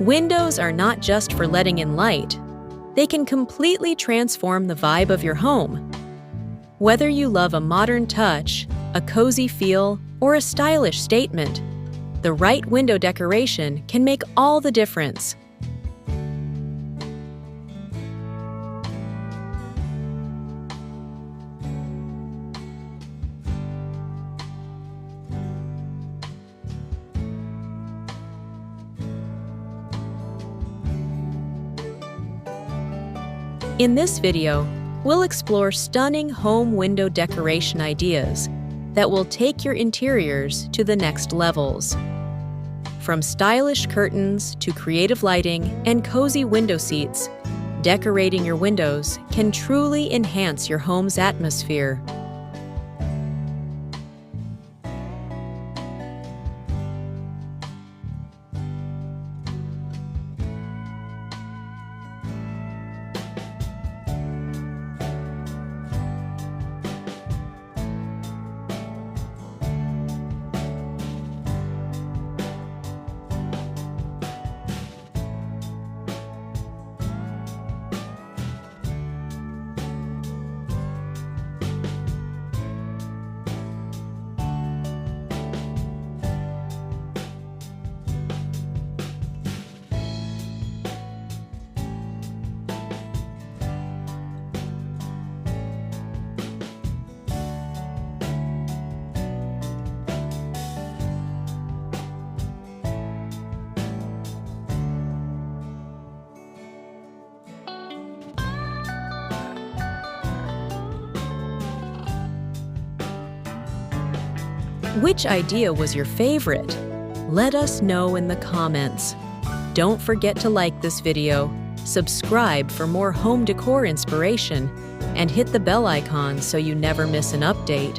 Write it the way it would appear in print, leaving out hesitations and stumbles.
Windows are not just for letting in light. They can completely transform the vibe of your home. Whether you love a modern touch, a cozy feel, or a stylish statement, the right window decoration can make all the difference. In this video, we'll explore stunning home window decoration ideas that will take your interiors to the next levels. From stylish curtains to creative lighting and cozy window seats, decorating your windows can truly enhance your home's atmosphere. Which idea was your favorite? Let us know in the comments. Don't forget to like this video, subscribe for more home decor inspiration, and hit the bell icon so you never miss an update.